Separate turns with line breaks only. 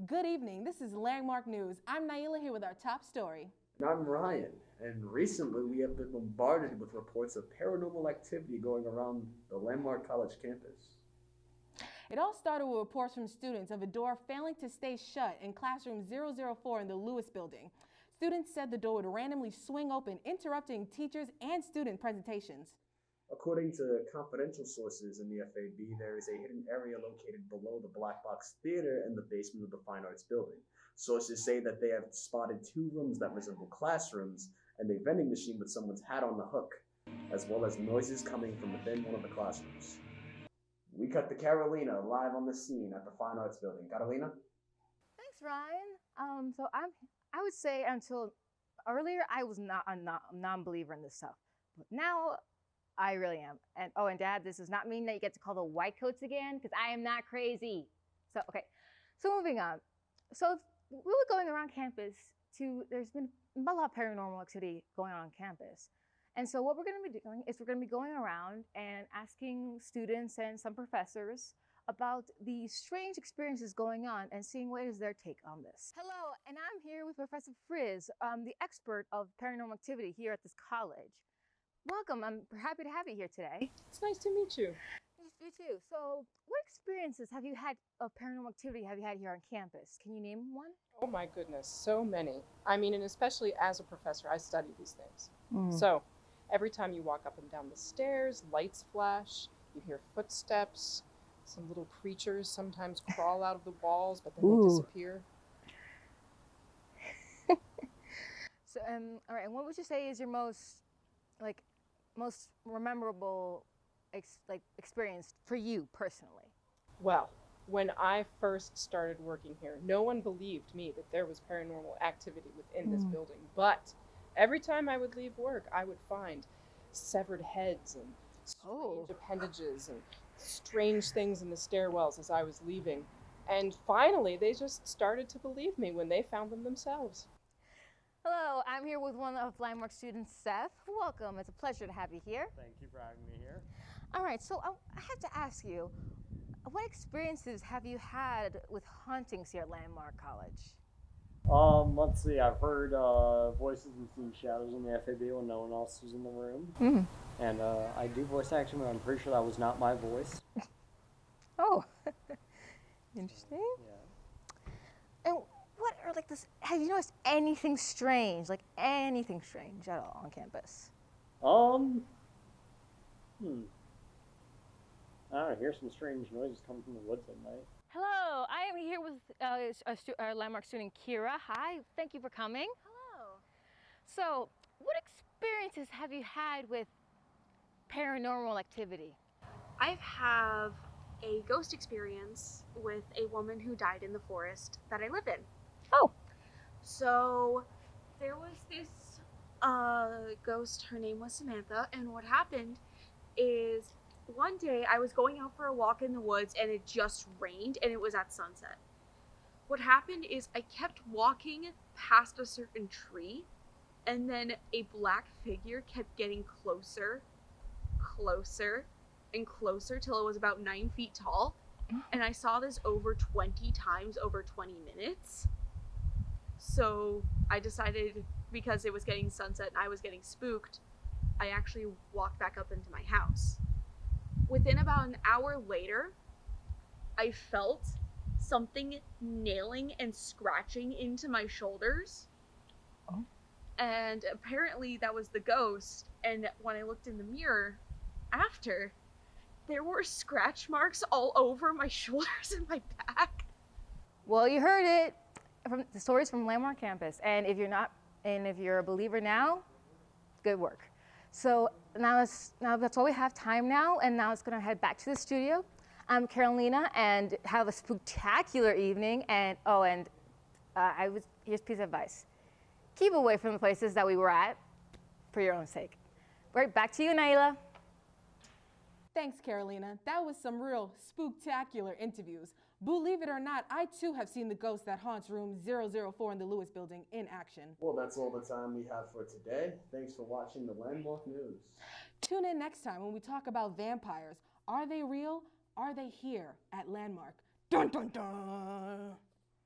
Good evening. This is Landmark News. I'm Naila here with our top story.
And I'm Ryan, and recently we have been bombarded with reports of paranormal activity going around the Landmark College campus.
It all started with reports from students of a door failing to stay shut in classroom 004 in the Lewis building. Students said the door would randomly swing open, interrupting teachers and student presentations.
According to confidential sources in the FAB, there is a hidden area located below the Black Box Theater in the basement of the Fine Arts building. Sources say that they have spotted two rooms that resemble classrooms and a vending machine with someone's hat on the hook, as well as noises coming from within one of the classrooms. We cut to Carolina live on the scene at the Fine Arts building. Carolina?
Thanks, Ryan. I would say until earlier I was not a non-believer in this stuff, but now I really am. And and Dad, this does not mean that you get to call the white coats again, because I am not crazy. So moving on. So we were going around campus there's been a lot of paranormal activity going on campus. And so what we're going to be doing is we're going to be going around and asking students and some professors about the strange experiences going on and seeing what is their take on this. Hello, and I'm here with Professor Frizz, the expert of paranormal activity here at this college. Welcome, I'm happy to have you here today.
It's nice to meet you.
You too. So what experiences have you had of paranormal activity have you had here on campus? Can you name one?
Oh my goodness, so many. I mean, and especially as a professor, I study these things. So every time you walk up and down the stairs, lights flash, you hear footsteps, some little creatures sometimes crawl out of the walls, but then they disappear.
So, all right, and what would you say is your most memorable experience for you personally?
Well, when I first started working here, no one believed me that there was paranormal activity within this building. But every time I would leave work, I would find severed heads and strange appendages and strange things in the stairwells as I was leaving. And finally, they just started to believe me when they found them themselves.
Hello, I'm here with one of Landmark students, Seth. Welcome, it's a pleasure to have you here.
Thank you for having me here.
All right, so I have to ask you, what experiences have you had with hauntings here at Landmark College?
Let's see, I've heard voices and seen shadows in the FAB when no one else was in the room. And I do voice acting, but I'm pretty sure that was not my voice.
Oh, interesting.
Yeah.
And what are have you noticed anything strange, anything strange at all on campus?
I hear some strange noises coming from the woods at night.
Hello, I am here with our Landmark student, Kira. Hi, thank you for coming. Hello. So, what experiences have you had with paranormal activity?
I have a ghost experience with a woman who died in the forest that I live in.
Oh.
So, there was this ghost, her name was Samantha, and what happened is one day I was going out for a walk in the woods and it just rained and it was at sunset. What happened is I kept walking past a certain tree and then a black figure kept getting closer, and closer till it was about 9 feet tall. And I saw this over 20 times over 20 minutes. So I decided, because it was getting sunset and I was getting spooked, I actually walked back up into my house. Within about an hour later, I felt something nailing and scratching into my shoulders.
Oh.
And apparently that was the ghost. And when I looked in the mirror after, there were scratch marks all over my shoulders and my back.
Well, you heard it from the stories from Landmark campus. And if you're a believer now, good work. So now that's all we have time now, and now it's gonna head back to the studio. I'm Carolina, and have a spectacular evening. And here's a piece of advice: keep away from the places that we were at, for your own sake. Right, back to you, Naila.
Thanks, Carolina. That was some real spooktacular interviews. Believe it or not, I too have seen the ghost that haunts room 004 in the Lewis building in action.
Well, that's all the time we have for today. Thanks for watching the Landmark News.
Tune in next time when we talk about vampires. Are they real? Are they here at Landmark? Dun dun dun!